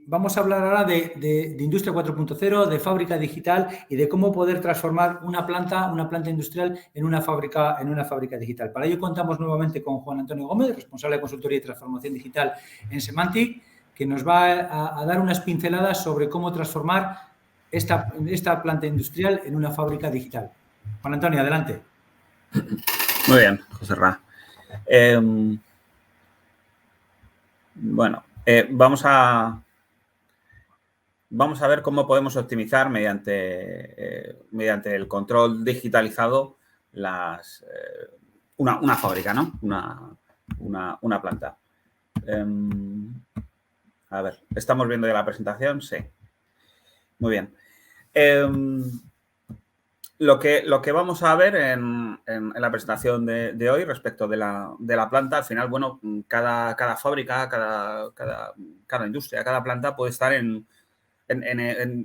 vamos a hablar ahora de Industria 4.0, de fábrica digital y de cómo poder transformar una planta industrial en una fábrica digital. Para ello contamos nuevamente con Juan Antonio Gómez, responsable de consultoría y transformación digital en Semantic, que nos va a dar unas pinceladas sobre cómo transformar esta planta industrial en una fábrica digital. Juan Antonio, adelante. Muy bien, José Ra. Bueno, vamos a ver cómo podemos optimizar mediante el control digitalizado una fábrica, ¿no? Una planta. A ver, ¿estamos viendo ya la presentación? Sí. Muy bien. Lo que vamos a ver en la presentación de hoy respecto de la planta, al final, bueno, cada fábrica, cada industria, cada planta puede estar en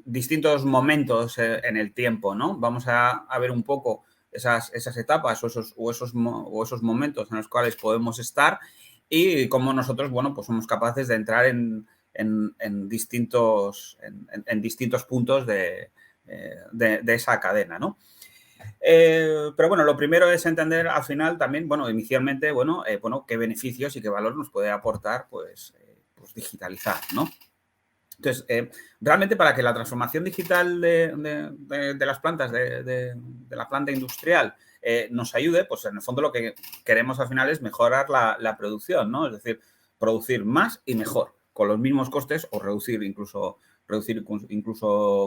distintos momentos en el tiempo, ¿no? Vamos a ver un poco esas etapas o esos momentos en los cuales podemos estar y cómo nosotros, bueno, pues somos capaces de entrar en distintos puntos de esa cadena, ¿no? Pero bueno, lo primero es entender al final también, bueno, inicialmente, qué beneficios y qué valor nos puede aportar, pues digitalizar, ¿no? Entonces, realmente para que la transformación digital de las plantas, de la planta industrial, nos ayude, pues en el fondo lo que queremos al final es mejorar la producción, ¿no? Es decir, producir más y mejor, con los mismos costes o reducir incluso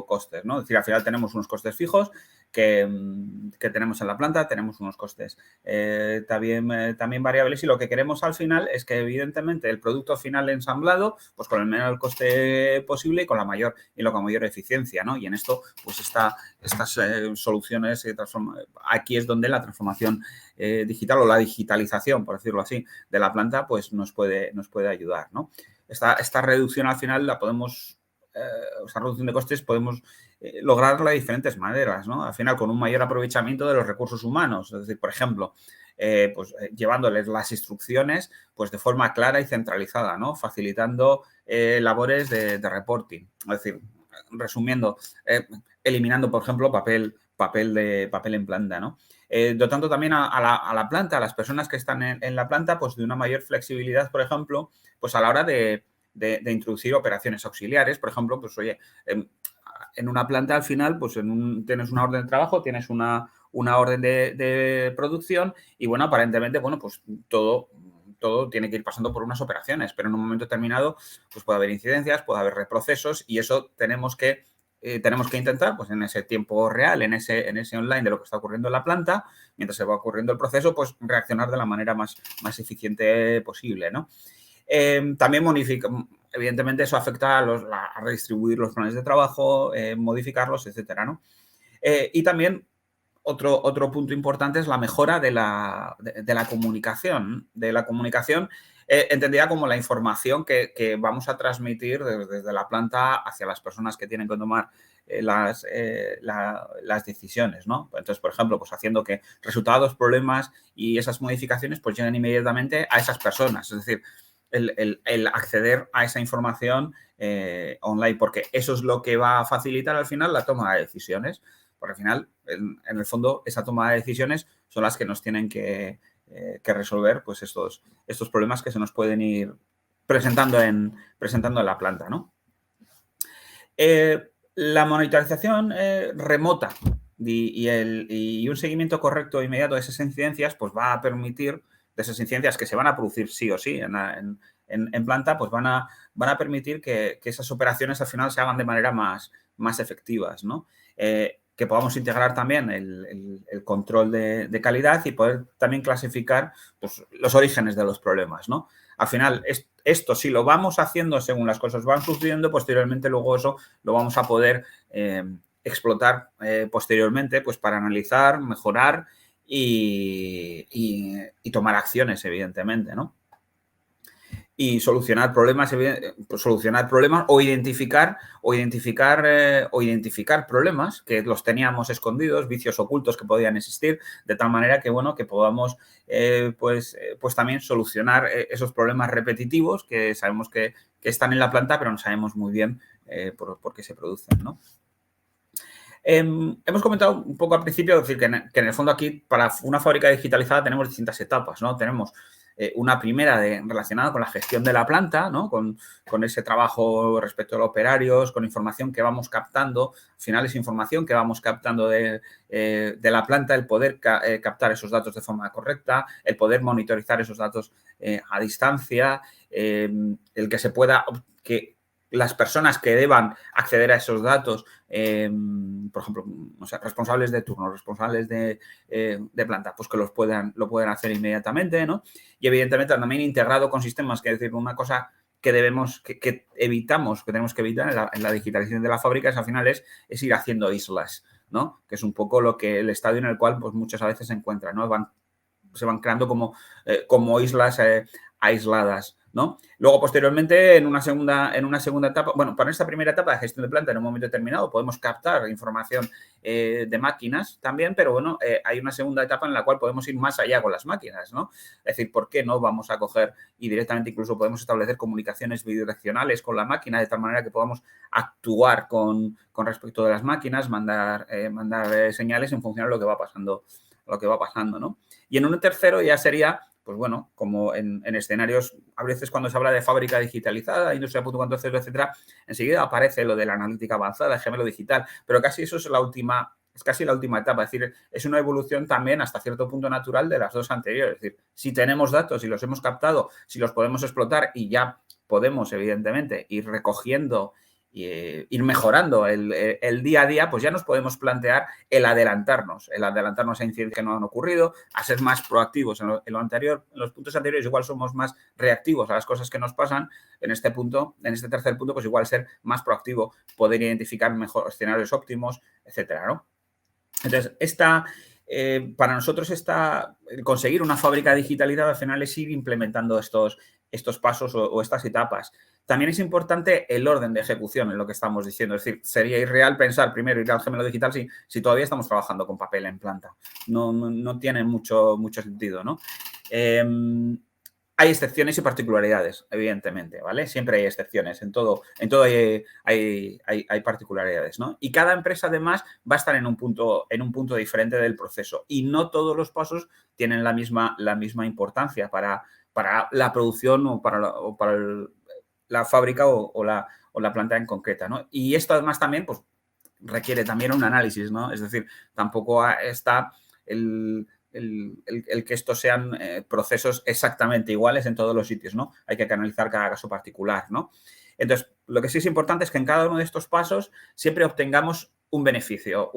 costes, ¿no? Es decir, al final tenemos unos costes fijos que tenemos en la planta, tenemos unos costes también variables y lo que queremos al final es que evidentemente el producto final ensamblado, pues con el menor coste posible y con la mayor eficiencia, ¿no? Y en esto, pues estas soluciones, aquí es donde la transformación digital o la digitalización, por decirlo así, de la planta, pues nos puede ayudar, ¿no? Esta reducción al final la podemos, esta reducción de costes podemos lograrla de diferentes maneras, ¿no? Al final, con un mayor aprovechamiento de los recursos humanos. Es decir, por ejemplo, llevándoles las instrucciones pues de forma clara y centralizada, ¿no? Facilitando labores de reporting. Es decir, resumiendo, eliminando, por ejemplo, papel en planta, ¿no? Dotando también a la planta, a las personas que están en la planta, pues de una mayor flexibilidad, por ejemplo, pues a la hora de introducir operaciones auxiliares. Por ejemplo, pues oye, en una planta al final, pues tienes una orden de trabajo, tienes una orden de producción y, bueno, aparentemente, bueno, pues todo tiene que ir pasando por unas operaciones, pero en un momento determinado, pues puede haber incidencias, puede haber reprocesos y eso tenemos que intentar, pues en ese tiempo real, en ese online de lo que está ocurriendo en la planta, mientras se va ocurriendo el proceso, pues reaccionar de la manera más eficiente posible, ¿no? También evidentemente eso afecta a redistribuir los planes de trabajo, modificarlos, etcétera, ¿no? Y también otro punto importante es la mejora de la comunicación. Entendida como la información que vamos a transmitir desde la planta hacia las personas que tienen que tomar las decisiones, ¿no? Entonces, por ejemplo, pues haciendo que resultados, problemas y esas modificaciones pues lleguen inmediatamente a esas personas. Es decir, el acceder a esa información online, porque eso es lo que va a facilitar al final la toma de decisiones. Porque al final, en el fondo, esa toma de decisiones son las que nos tienen que resolver pues estos problemas que se nos pueden ir presentando en la planta, ¿no? La monitorización remota y un seguimiento correcto e inmediato de esas incidencias pues va a permitir, de esas incidencias que se van a producir sí o sí en planta, pues van a permitir que esas operaciones al final se hagan de manera más efectivas, ¿no? Que podamos integrar también el control de calidad y poder también clasificar pues, los orígenes de los problemas, ¿no? Al final, esto si lo vamos haciendo según las cosas van sucediendo, posteriormente luego eso lo vamos a poder explotar posteriormente pues para analizar, mejorar y tomar acciones, evidentemente, ¿no? y solucionar problemas o identificar problemas que los teníamos escondidos, vicios ocultos que podían existir, de tal manera que, bueno, que podamos pues también solucionar esos problemas repetitivos que sabemos que están en la planta, pero no sabemos muy bien por qué se producen, ¿no? Hemos comentado un poco al principio, decir, que en el fondo aquí para una fábrica digitalizada tenemos distintas etapas, ¿no? Tenemos una primera relacionada con la gestión de la planta, ¿no? Con ese trabajo respecto a los operarios, con información que vamos captando. Al final es información que vamos captando de la planta, el poder captar esos datos de forma correcta, el poder monitorizar esos datos a distancia, el que se pueda... que las personas que deban acceder a esos datos, por ejemplo, o sea, responsables de turno, responsables de planta, pues que lo puedan hacer inmediatamente, ¿no? Y evidentemente también integrado con sistemas, que es decir, una cosa que tenemos que evitar en la digitalización de la fábrica al final es ir haciendo islas, ¿no? Que es un poco el estadio en el cual pues muchas veces se encuentran, ¿no? Se van creando como islas aisladas, ¿no? Luego, posteriormente, en una segunda etapa, bueno, para esta primera etapa de gestión de planta, en un momento determinado, podemos captar información de máquinas también, pero bueno, hay una segunda etapa en la cual podemos ir más allá con las máquinas, ¿no? Es decir, ¿por qué no vamos a coger y directamente incluso podemos establecer comunicaciones bidireccionales con la máquina de tal manera que podamos actuar con respecto de las máquinas, mandar señales en función de lo que va pasando, ¿no? Y en un tercero ya sería, pues bueno, como en escenarios, a veces cuando se habla de fábrica digitalizada, industria 4.0, etcétera, enseguida aparece lo de la analítica avanzada, el gemelo digital, pero casi eso es casi la última etapa, es decir, es una evolución también hasta cierto punto natural de las dos anteriores, es decir, si tenemos datos y los hemos captado, si los podemos explotar y ya podemos, evidentemente, ir recogiendo ir mejorando el día a día, pues ya nos podemos plantear el adelantarnos a incidencias que no han ocurrido, a ser más proactivos en lo anterior. En los puntos anteriores igual somos más reactivos a las cosas que nos pasan. En este tercer punto, pues igual ser más proactivo, poder identificar mejor escenarios óptimos, etcétera, ¿no? Entonces, para nosotros conseguir una fábrica digitalizada al final es ir implementando estos pasos o estas etapas. También es importante el orden de ejecución en lo que estamos diciendo. Es decir, sería irreal pensar primero ir al gemelo digital si todavía estamos trabajando con papel en planta. No tiene mucho sentido, ¿no? Hay excepciones y particularidades, evidentemente, ¿vale? Siempre hay excepciones, en todo hay particularidades, ¿no? Y cada empresa, además, va a estar en un punto diferente del proceso y no todos los pasos tienen la misma importancia para la producción o para la fábrica o la planta en concreta, ¿no? Y esto, además, también, pues, requiere también un análisis, ¿no? Es decir, tampoco está el que estos sean procesos exactamente iguales en todos los sitios, ¿no? Hay que analizar cada caso particular, ¿no? Entonces, lo que sí es importante es que en cada uno de estos pasos siempre obtengamos un beneficio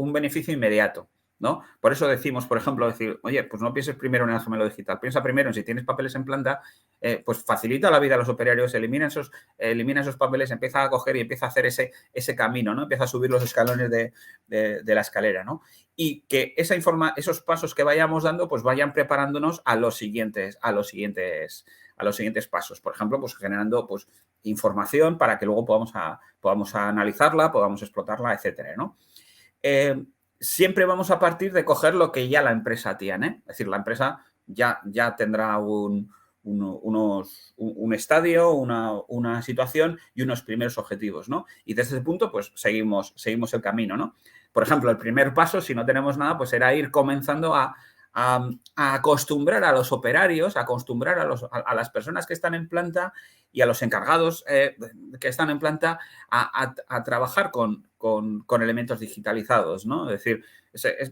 inmediato, ¿no? Por eso decimos, por ejemplo, oye, pues no pienses primero en el gemelo digital, piensa primero en si tienes papeles en planta, pues facilita la vida a los operarios, elimina esos papeles, empieza a coger y empieza a hacer ese camino, ¿no? Empieza a subir los escalones de la escalera, ¿no? Y que esos pasos que vayamos dando, pues vayan preparándonos a los siguientes pasos. Por ejemplo, pues generando pues, información para que luego podamos analizarla, podamos explotarla, etcétera, ¿no? Siempre vamos a partir de coger lo que ya la empresa tiene. Es decir, la empresa ya tendrá un estadio, una situación y unos primeros objetivos, ¿no? Y desde ese punto, pues seguimos el camino, ¿no? Por ejemplo, el primer paso, si no tenemos nada, pues será ir comenzando a acostumbrar a los operarios, a acostumbrar a las personas que están en planta y a los encargados que están en planta a trabajar con elementos digitalizados, ¿no? Es decir,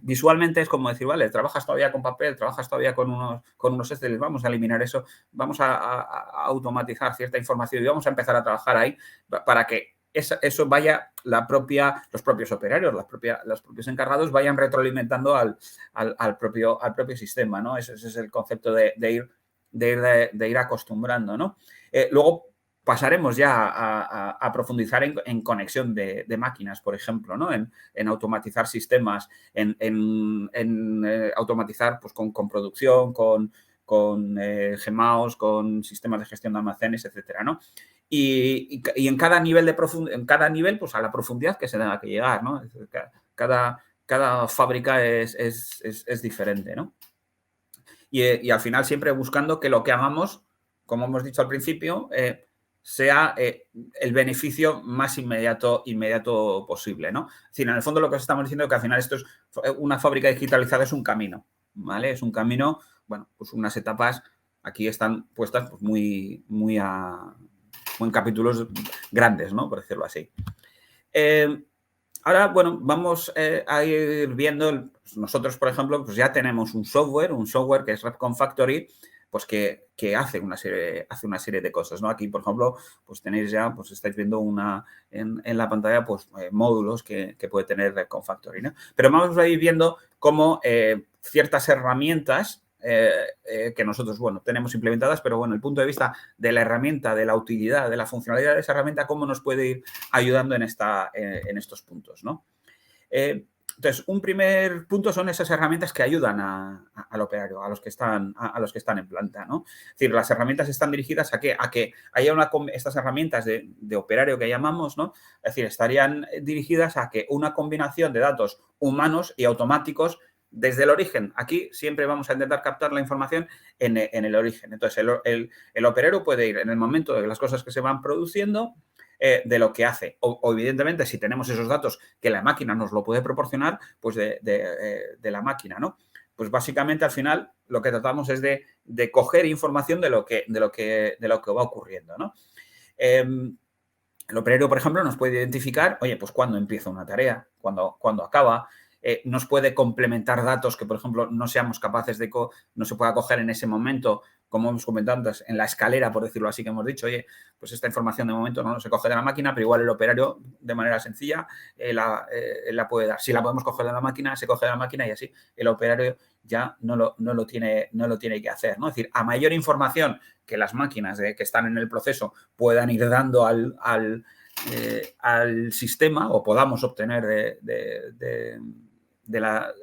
visualmente es como decir, vale, trabajas todavía con papel, trabajas todavía con unos Excel, vamos a eliminar eso, vamos a automatizar cierta información y vamos a empezar a trabajar ahí para que eso vaya los propios operarios, los propios encargados vayan retroalimentando al propio sistema, ¿no? Ese es el concepto de ir acostumbrando, ¿no? Luego pasaremos ya a profundizar en conexión de máquinas, por ejemplo, ¿no? En automatizar sistemas, en automatizar pues, con producción, con Gmaos, con sistemas de gestión de almacenes, etcétera, ¿no? Y en cada nivel pues a la profundidad que se tenga que llegar, ¿no? Cada fábrica es diferente, ¿no? Y al final siempre buscando que lo que hagamos, como hemos dicho al principio, sea el beneficio más inmediato posible, ¿no? Es decir, en el fondo lo que os estamos diciendo es que al final esto es una fábrica digitalizada, es un camino, ¿vale? Es un camino, bueno, pues unas etapas aquí están puestas pues muy en capítulos grandes, ¿no? Por decirlo así. Ahora, bueno, vamos a ir viendo, nosotros, por ejemplo, pues ya tenemos un software que es Repcon Factory, pues que hace una serie de cosas, ¿no? Aquí, por ejemplo, pues tenéis ya, pues estáis viendo en la pantalla, pues módulos que puede tener Repcon Factory, ¿no? Pero vamos a ir viendo cómo ciertas herramientas que nosotros, bueno, tenemos implementadas, pero bueno, el punto de vista de la herramienta, de la utilidad, de la funcionalidad de esa herramienta, cómo nos puede ir ayudando en estos puntos, ¿no? Entonces, un primer punto son esas herramientas que ayudan al operario, a los que están en planta, ¿no? Es decir, las herramientas están dirigidas a que haya estas herramientas de operario que llamamos, ¿no? Es decir, estarían dirigidas a que una combinación de datos humanos y automáticos desde el origen. Aquí siempre vamos a intentar captar la información en el origen. Entonces, el operario puede ir en el momento de las cosas que se van produciendo, de lo que hace. O evidentemente, si tenemos esos datos que la máquina nos lo puede proporcionar, pues de la máquina, ¿no? Pues básicamente, al final, lo que tratamos es de coger información de lo que va ocurriendo, ¿no? El operario, por ejemplo, nos puede identificar, oye, pues cuándo empieza una tarea, cuándo acaba. Nos puede complementar datos que, por ejemplo, no seamos capaces no se pueda coger en ese momento, como hemos comentado antes, en la escalera, por decirlo así, que hemos dicho, oye, pues esta información de momento no se coge de la máquina, pero igual el operario, de manera sencilla, la puede dar. Si la podemos coger de la máquina, se coge de la máquina y así el operario ya no lo tiene que hacer, ¿no? Es decir, a mayor información que las máquinas que están en el proceso puedan ir dando al sistema o podamos obtener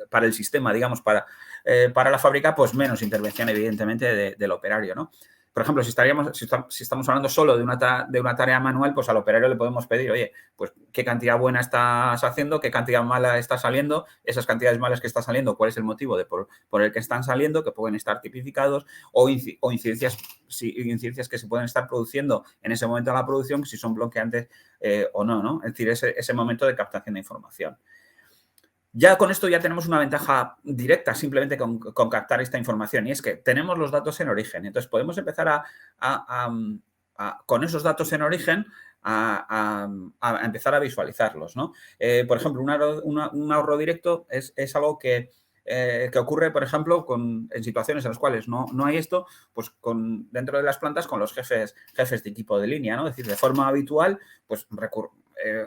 para el sistema, digamos, para la fábrica, pues menos intervención, evidentemente, del operario, ¿no? Por ejemplo, si estamos hablando solo de una tarea manual, pues al operario le podemos pedir, oye, pues qué cantidad buena estás haciendo, qué cantidad mala está saliendo, esas cantidades malas que están saliendo, cuál es el motivo por el que están saliendo, que pueden estar tipificados, o incidencias que se pueden estar produciendo en ese momento de la producción, si son bloqueantes o no, ¿no? Es decir, ese momento de captación de información. Ya con esto ya tenemos una ventaja directa simplemente con captar esta información, y es que tenemos los datos en origen. Entonces, podemos empezar con esos datos en origen a empezar a visualizarlos, ¿no? Por ejemplo, un ahorro directo es algo que ocurre, por ejemplo, en situaciones en las cuales no hay esto, pues dentro de las plantas con los jefes de equipo de línea, ¿no? Es decir, de forma habitual, pues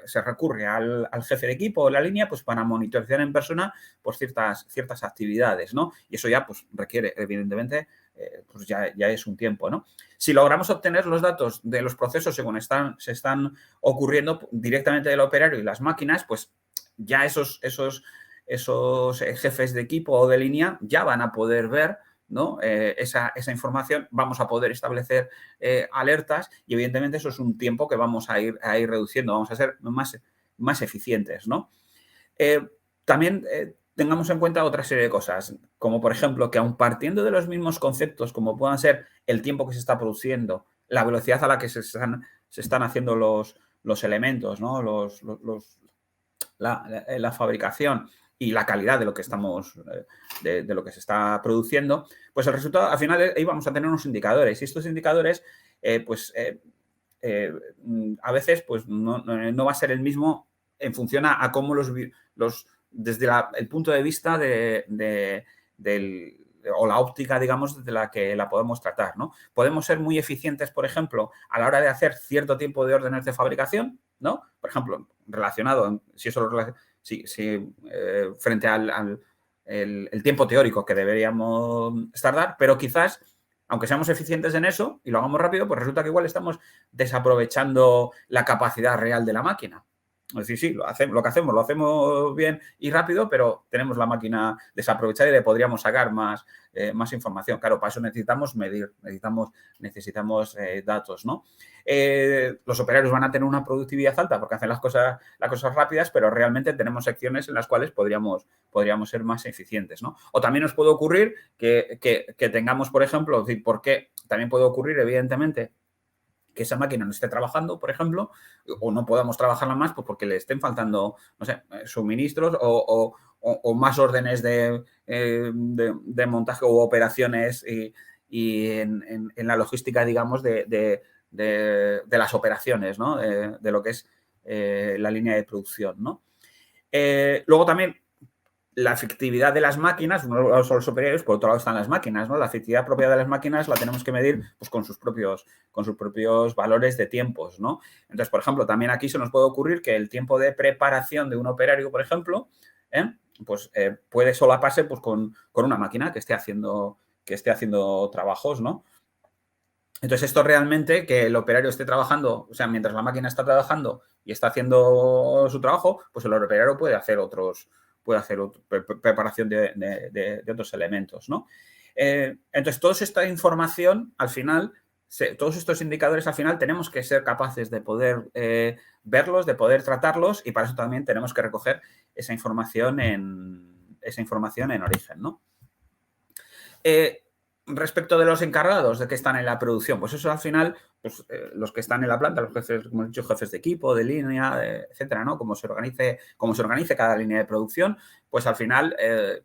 se recurre al jefe de equipo o la línea pues para monitorizar en persona pues ciertas actividades, ¿no? Y eso ya pues requiere, evidentemente, pues ya es un tiempo, ¿no? Si logramos obtener los datos de los procesos según se están ocurriendo directamente del operario y las máquinas, pues ya esos jefes de equipo o de línea ya van a poder ver, ¿no? Esa información, vamos a poder establecer alertas y evidentemente eso es un tiempo que vamos a ir reduciendo, vamos a ser más eficientes, ¿no? También tengamos en cuenta otra serie de cosas, como por ejemplo que aun partiendo de los mismos conceptos como puedan ser el tiempo que se está produciendo, la velocidad a la que se están haciendo los elementos, ¿no? La fabricación y la calidad de lo que de lo que se está produciendo, pues el resultado, al final, ahí vamos a tener unos indicadores. Y estos indicadores, a veces, pues no va a ser el mismo en función a cómo desde el punto de vista o la óptica, digamos, de la que la podemos tratar, ¿no? Podemos ser muy eficientes, por ejemplo, a la hora de hacer cierto tipo de órdenes de fabricación, ¿no? Por ejemplo, relacionado, frente al el tiempo teórico que deberíamos tardar, pero quizás, aunque seamos eficientes en eso y lo hagamos rápido, pues resulta que igual estamos desaprovechando la capacidad real de la máquina. Es decir, sí, lo que hacemos lo hacemos bien y rápido, pero tenemos la máquina desaprovechada y le podríamos sacar más información. Claro, para eso necesitamos medir, necesitamos datos, ¿no? Los operarios van a tener una productividad alta porque hacen las cosas rápidas, pero realmente tenemos secciones en las cuales podríamos ser más eficientes, ¿no? O también nos puede ocurrir que tengamos, por ejemplo, es decir, porque también puede ocurrir, evidentemente, que esa máquina no esté trabajando, por ejemplo, o no podamos trabajarla más pues porque le estén faltando, no sé, suministros o más órdenes de montaje o operaciones y en la logística, digamos, de las operaciones, ¿no? De lo que es la línea de producción, ¿no? Luego también la efectividad de las máquinas, uno de los operarios, por otro lado están las máquinas, ¿no? La efectividad propia de las máquinas la tenemos que medir pues, con sus propios valores de tiempos, ¿no? Entonces, por ejemplo, también aquí se nos puede ocurrir que el tiempo de preparación de un operario, por ejemplo, puede solaparse pues, con una máquina que esté haciendo trabajos, ¿no? Entonces, esto realmente, que el operario esté trabajando, o sea, mientras la máquina está trabajando y está haciendo su trabajo, pues el operario puede hacer preparación de otros elementos, ¿no? Entonces, toda esta información, al final, todos estos indicadores, al final, tenemos que ser capaces de poder verlos, de poder tratarlos y para eso también tenemos que recoger esa información en origen, ¿no? Respecto de los encargados de que están en la producción, pues eso al final, pues los que están en la planta, los jefes, como he dicho, jefes de equipo, de línea, etcétera, ¿no? Cómo se organice cada línea de producción, pues al final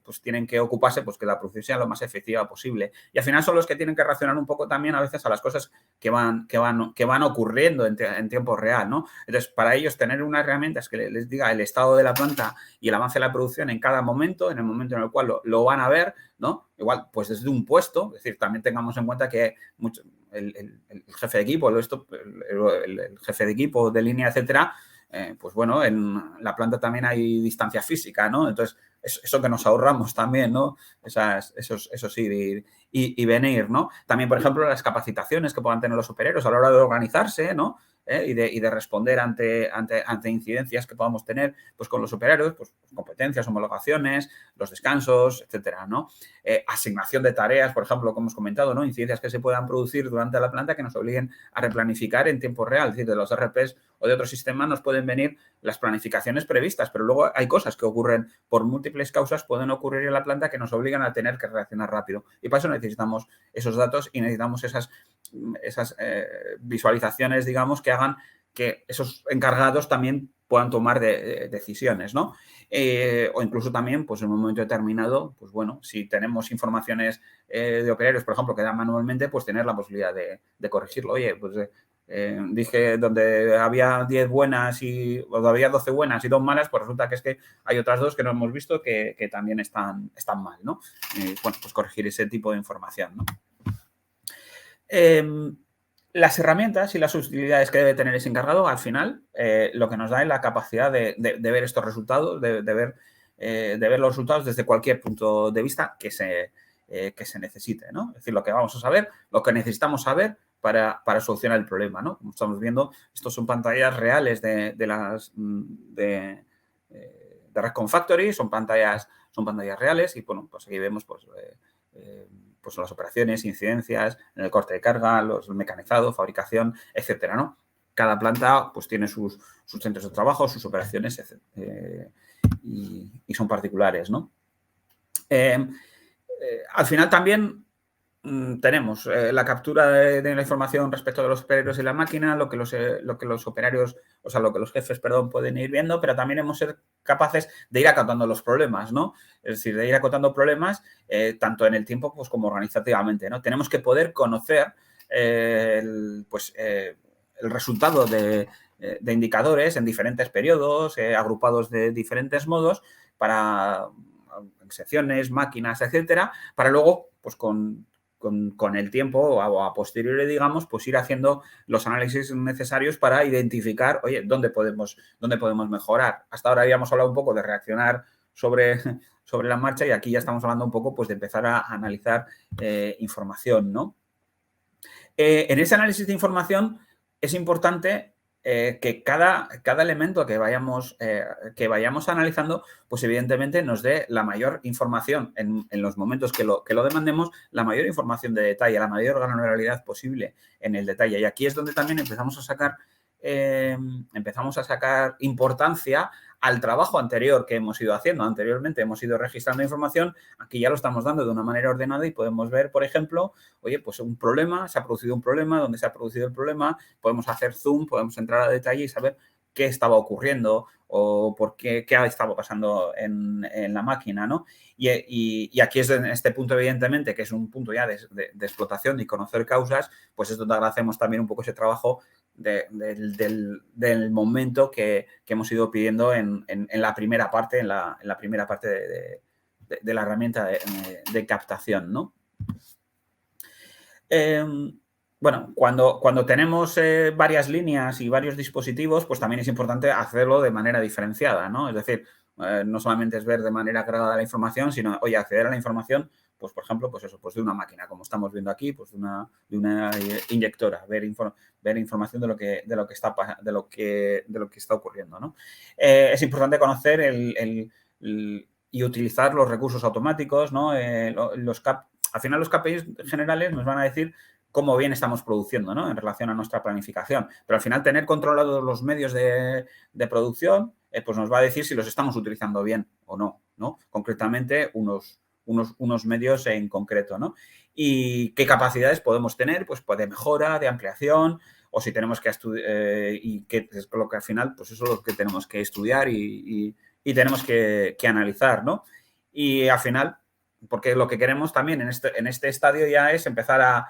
pues tienen que ocuparse pues que la producción sea lo más efectiva posible. Y al final son los que tienen que reaccionar un poco también a veces a las cosas que van ocurriendo en tiempo real, ¿no? Entonces, para ellos tener unas herramientas que les diga el estado de la planta y el avance de la producción en cada momento, en el momento en el cual lo van a ver, ¿no? Igual, pues desde un puesto, es decir, también tengamos en cuenta que el jefe de equipo, el jefe de equipo de línea, etcétera, pues bueno, en la planta también hay distancia física, ¿no? Entonces, eso que nos ahorramos también, ¿no? Esos ir y venir, ¿no? También, por ejemplo, las capacitaciones que puedan tener los operarios a la hora de organizarse, ¿no? Y de responder ante incidencias que podamos tener pues, con los operarios, pues competencias, homologaciones, los descansos, etcétera, ¿no? Asignación de tareas, por ejemplo, como hemos comentado, ¿no? Incidencias que se puedan producir durante la planta que nos obliguen a replanificar en tiempo real. Es decir, de los RPs o de otros sistemas nos pueden venir las planificaciones previstas, pero luego hay cosas que ocurren por múltiples causas, pueden ocurrir en la planta que nos obligan a tener que reaccionar rápido. Y para eso necesitamos esos datos y necesitamos esas visualizaciones, digamos, que hagan que esos encargados también puedan tomar decisiones, ¿no? O incluso también, pues en un momento determinado, pues bueno, si tenemos informaciones de operarios, por ejemplo, que dan manualmente, pues tener la posibilidad de corregirlo. Oye, pues dije donde había 10 buenas o había 12 buenas y 2 malas, pues resulta que es que hay otras 2 que no hemos visto que también están mal, ¿no? Bueno, pues corregir ese tipo de información, ¿no? Las herramientas y las utilidades que debe tener ese encargado, al final, lo que nos da es la capacidad de ver estos resultados, de ver los resultados desde cualquier punto de vista que se necesite, ¿no? Es decir, lo que vamos a saber, lo que necesitamos saber para solucionar el problema, ¿no? Como estamos viendo, estos son pantallas reales de Redcon Factory, son pantallas reales y, bueno, pues aquí vemos, pues las operaciones, incidencias, en el corte de carga, el mecanizado, fabricación, etcétera, ¿no? Cada planta pues tiene sus centros de trabajo, sus operaciones, y son particulares, ¿no? Al final también tenemos la captura de la información respecto de los operarios y la máquina, lo que los operarios, o sea, lo que los jefes, perdón, pueden ir viendo, pero también hemos ser capaces de ir acotando los problemas, ¿no? Es decir, de ir acotando problemas tanto en el tiempo pues, como organizativamente, ¿no? Tenemos que poder conocer el resultado de indicadores en diferentes periodos, agrupados de diferentes modos, para secciones, máquinas, etcétera, para luego, pues con el tiempo o a posteriori, digamos, pues ir haciendo los análisis necesarios para identificar, oye, dónde podemos mejorar. Hasta ahora habíamos hablado un poco de reaccionar sobre la marcha y aquí ya estamos hablando un poco pues, de empezar a analizar información, ¿no? En ese análisis de información es importante que cada elemento que vayamos analizando, pues evidentemente nos dé la mayor información en los momentos que lo demandemos, la mayor información de detalle, la mayor granularidad posible en el detalle. Y aquí es donde también empezamos a sacar importancia al trabajo anterior que hemos ido haciendo. Anteriormente hemos ido registrando información, aquí ya lo estamos dando de una manera ordenada y podemos ver, por ejemplo, oye, pues un problema, se ha producido un problema, dónde se ha producido el problema, podemos hacer zoom, podemos entrar a detalle y saber qué estaba ocurriendo o por qué estaba pasando en la máquina, ¿no? Y aquí es en este punto, evidentemente, que es un punto ya de explotación y conocer causas, pues es donde agradecemos también un poco ese trabajo del momento que hemos ido pidiendo en la primera parte, en la primera parte de la herramienta de captación, ¿no? Bueno, cuando tenemos varias líneas y varios dispositivos, pues también es importante hacerlo de manera diferenciada, ¿no? Es decir, no solamente es ver de manera agregada la información, sino, oye, acceder a la información, pues, por ejemplo, pues eso, pues de una máquina, como estamos viendo aquí, pues de una inyectora, ver información de lo que está ocurriendo, ¿no? Es importante conocer y utilizar los recursos automáticos, ¿no? Al final los KPIs generales nos van a decir cómo bien estamos produciendo, ¿no? En relación a nuestra planificación. Pero al final tener controlados los medios de producción, pues nos va a decir si los estamos utilizando bien o no, ¿no? Concretamente unos medios en concreto, ¿no? Y qué capacidades podemos tener, pues de mejora, de ampliación, o si tenemos que estudiar, y que es lo que al final, pues eso es lo que tenemos que estudiar y tenemos que analizar, ¿no? Y al final, porque lo que queremos también en este estadio ya es empezar a,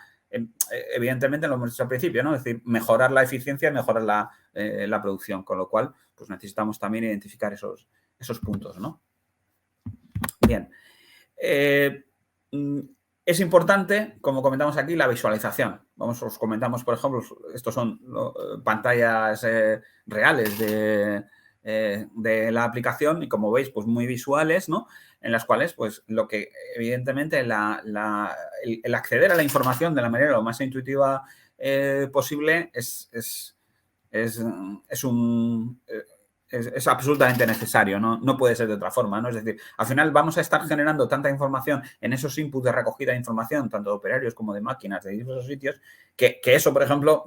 evidentemente lo hemos dicho al principio, ¿no? Es decir, mejorar la eficiencia y mejorar la producción, con lo cual pues necesitamos también identificar esos puntos, ¿no? Bien. Es importante, como comentamos aquí, la visualización. Os comentamos, por ejemplo, estos son pantallas reales de la aplicación y, como veis, pues muy visuales, ¿no? En las cuales, pues, lo que evidentemente el acceder a la información de la manera lo más intuitiva posible es absolutamente necesario, ¿no? Puede ser de otra forma, ¿no? Es decir, al final vamos a estar generando tanta información en esos inputs de recogida de información, tanto de operarios como de máquinas de diversos sitios, que eso, por ejemplo,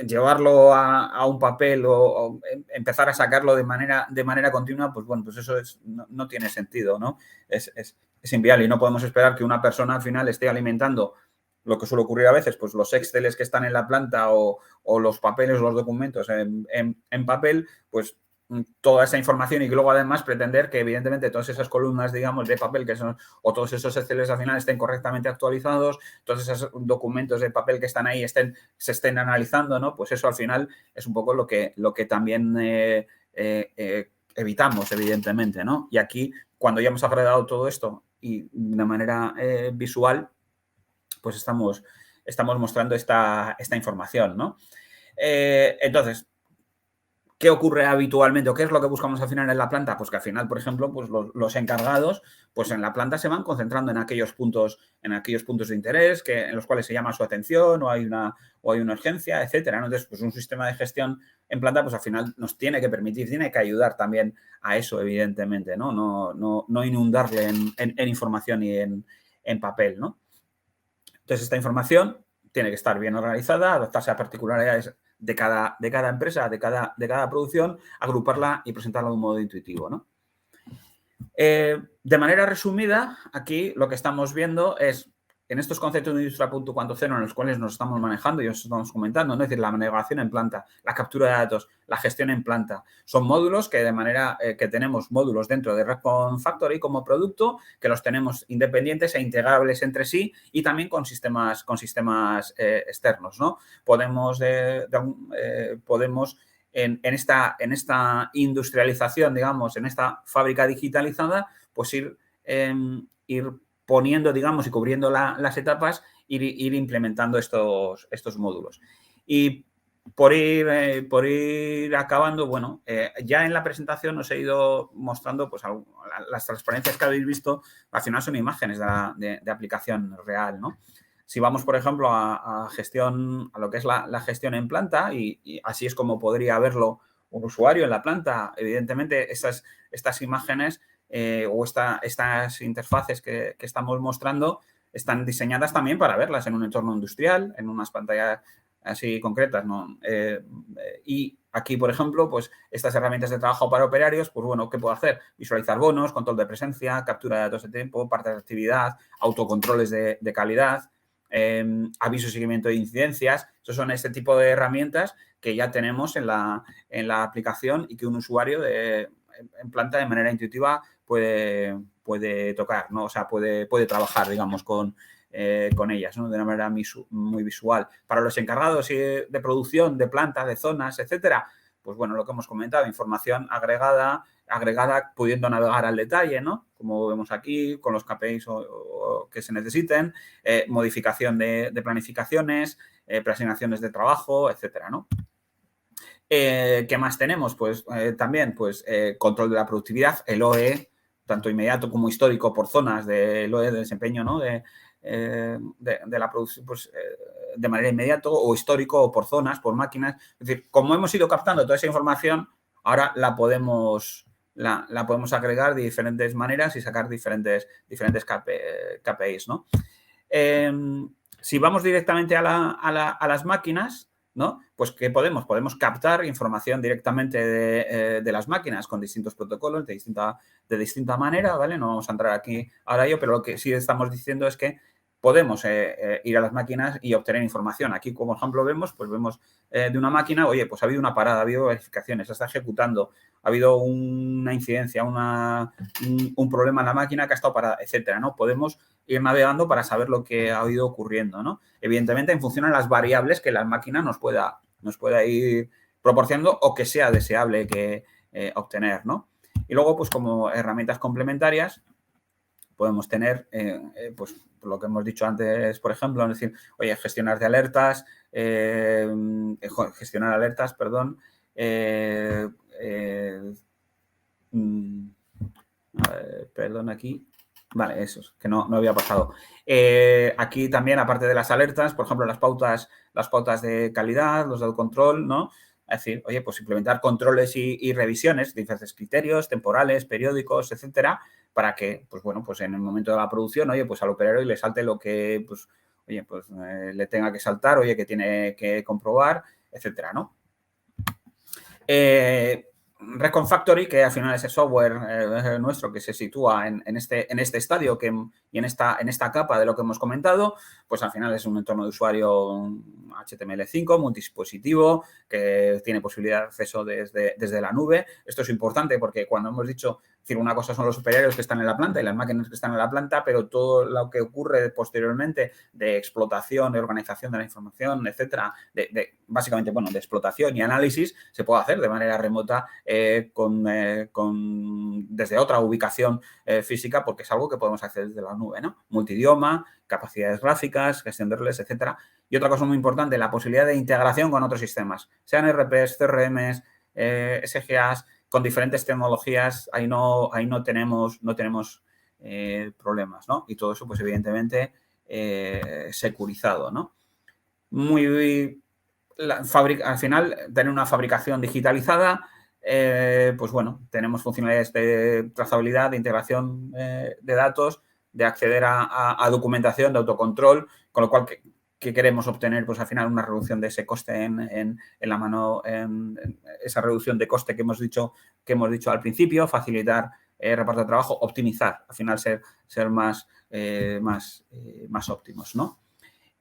llevarlo a un papel o empezar a sacarlo de manera continua, pues bueno, pues eso no tiene sentido, ¿no? Es inviable y no podemos esperar que una persona al final esté alimentando lo que suele ocurrir a veces, pues los Exceles que están en la planta o los papeles o los documentos en papel, pues toda esa información y luego además pretender que evidentemente todas esas columnas, digamos, de papel que son, o todos esos Exceles al final estén correctamente actualizados, todos esos documentos de papel que están ahí se estén analizando, ¿no? Pues eso al final es un poco lo que también evitamos, evidentemente, ¿no? Y aquí, cuando ya hemos agregado todo esto y de manera visual, pues estamos mostrando esta información, ¿no? Entonces, ¿qué ocurre habitualmente o qué es lo que buscamos al final en la planta? Pues que al final, por ejemplo, pues los encargados, pues en la planta se van concentrando en aquellos puntos de interés en los cuales se llama su atención o hay una urgencia, etcétera, ¿no? Entonces, pues un sistema de gestión en planta, pues al final nos tiene que permitir, tiene que ayudar también a eso, evidentemente, ¿no? No inundarle en información y en papel, ¿no? Entonces, esta información tiene que estar bien organizada, adaptarse a particularidades de cada empresa, de cada producción, agruparla y presentarla de un modo intuitivo, ¿no? De manera resumida, aquí lo que estamos viendo es, en estos conceptos de Industria 4.0 en los cuales nos estamos manejando y os estamos comentando, ¿no? Es decir, la navegación en planta, la captura de datos, la gestión en planta. Son módulos que de manera que tenemos módulos dentro de Repcon Factory como producto, que los tenemos independientes e integrables entre sí y también con sistemas externos, ¿no? Podemos en esta industrialización, digamos, en esta fábrica digitalizada, pues ir poniendo, digamos, y cubriendo las etapas, ir implementando estos módulos. Y por ir acabando, bueno, ya en la presentación os he ido mostrando, pues, las transparencias que habéis visto, al final son imágenes de aplicación real, ¿no? Si vamos, por ejemplo, a gestión, a lo que es la gestión en planta, y así es como podría verlo un usuario en la planta, evidentemente estas imágenes o estas interfaces que estamos mostrando están diseñadas también para verlas en un entorno industrial, en unas pantallas así concretas, ¿no? Y aquí, por ejemplo, pues estas herramientas de trabajo para operarios, pues bueno, ¿qué puedo hacer? Visualizar bonos, control de presencia, captura de datos de tiempo, parte de actividad, autocontroles de calidad, aviso y seguimiento de incidencias. Esos son este tipo de herramientas que ya tenemos en la aplicación y que un usuario en planta de manera intuitiva puede tocar, ¿no? O sea, puede trabajar, digamos, con ellas, ¿no? De una manera muy visual. Para los encargados de producción, de planta, de zonas, etcétera, pues bueno, lo que hemos comentado, información agregada pudiendo navegar al detalle, ¿no? Como vemos aquí, con los KPIs o que se necesiten, modificación de planificaciones, preasignaciones de trabajo, etcétera, ¿no? ¿Qué más tenemos? Pues también pues, control de la productividad, el OE, tanto inmediato como histórico por zonas del OE de desempeño, ¿no? De la producción, pues, de manera inmediata o histórico o por zonas, por máquinas. Es decir, como hemos ido captando toda esa información, ahora la podemos agregar de diferentes maneras y sacar diferentes KPIs, ¿no? Si vamos directamente a las máquinas, ¿no? Pues ¿qué podemos? Podemos captar información directamente de las máquinas con distintos protocolos de distinta manera, ¿vale? No vamos a entrar aquí ahora yo, pero lo que sí estamos diciendo es que podemos ir a las máquinas y obtener información. Aquí, como ejemplo, vemos de una máquina, oye, pues ha habido una parada, ha habido verificaciones, se está ejecutando, ha habido una incidencia, un problema en la máquina que ha estado parada, etcétera, ¿no? Podemos ir navegando para saber lo que ha ido ocurriendo, ¿no? Evidentemente, en función de las variables que la máquina nos pueda ir proporcionando o que sea deseable que obtener, ¿no? Y luego, pues como herramientas complementarias, podemos tener, pues, lo que hemos dicho antes, por ejemplo, es decir, oye, gestionar alertas, perdón, aquí. Vale, eso, que no había pasado. Aquí también, aparte de las alertas, por ejemplo, las pautas de calidad, los de control, ¿no? Es decir, oye, pues implementar controles y revisiones, diferentes criterios temporales, periódicos, etcétera, para que, pues bueno, pues en el momento de la producción, oye, pues al operario le salte lo que, pues, oye, pues le tenga que saltar, oye, que tiene que comprobar, etcétera, ¿no? Recon Factory, que al final es el software nuestro que se sitúa en este estadio y en esta capa de lo que hemos comentado, pues al final es un entorno de usuario HTML5, multidispositivo, que tiene posibilidad de acceso desde la nube. Esto es importante porque cuando hemos dicho, es decir, una cosa son los operarios que están en la planta y las máquinas que están en la planta, pero todo lo que ocurre posteriormente de explotación, de organización de la información, etcétera, básicamente, bueno, de explotación y análisis, se puede hacer de manera remota desde otra ubicación física, porque es algo que podemos hacer desde la nube, ¿no? Multidioma, capacidades gráficas, gestión de redes, etcétera. Y otra cosa muy importante, la posibilidad de integración con otros sistemas, sean RPs, CRMs, SGAs, con diferentes tecnologías, ahí no tenemos problemas, ¿no? Y todo eso, pues evidentemente, securizado, ¿no? Al final, tener una fabricación digitalizada, pues bueno, tenemos funcionalidades de trazabilidad, de integración de datos, de acceder a documentación, de autocontrol, con lo cual que queremos obtener, pues al final una reducción de ese coste en la mano, en esa reducción de coste que hemos dicho al principio, facilitar reparto de trabajo, optimizar, al final ser más óptimos, ¿no?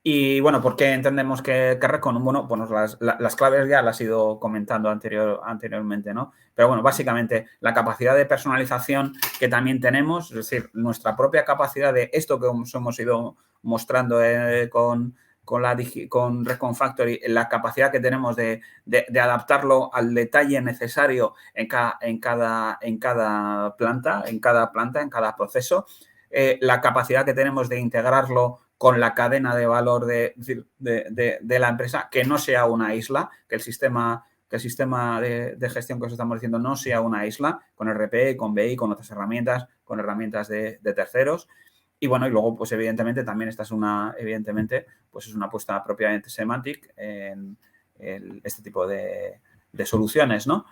Y, bueno, ¿por qué entendemos que Recon? Bueno, pues las claves ya las he ido comentando anteriormente, ¿no? Pero, bueno, básicamente la capacidad de personalización que también tenemos, es decir, nuestra propia capacidad de esto que hemos ido mostrando con Recon Factory, la capacidad que tenemos de adaptarlo al detalle necesario en cada planta, en cada proceso, la capacidad que tenemos de integrarlo con la cadena de valor de la empresa, que no sea una isla, que el sistema de gestión que os estamos diciendo no sea una isla, con RP, con BI, con otras herramientas, con herramientas de terceros. Y bueno, y luego, pues evidentemente, también esta es una apuesta propiamente Semantic en este tipo de soluciones, ¿no?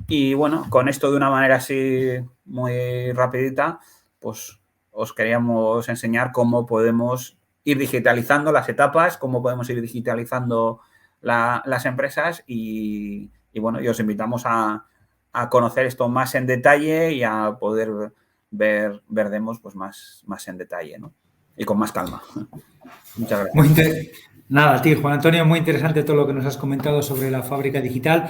Y bueno, con esto de una manera así muy rapidita, pues os queríamos enseñar cómo podemos ir digitalizando las etapas, cómo podemos ir digitalizando las empresas y bueno, y os invitamos a conocer esto más en detalle y a poder ver demos pues más en detalle, ¿no? Y con más calma. Muchas gracias. Nada, a ti, Juan Antonio, muy interesante todo lo que nos has comentado sobre la fábrica digital.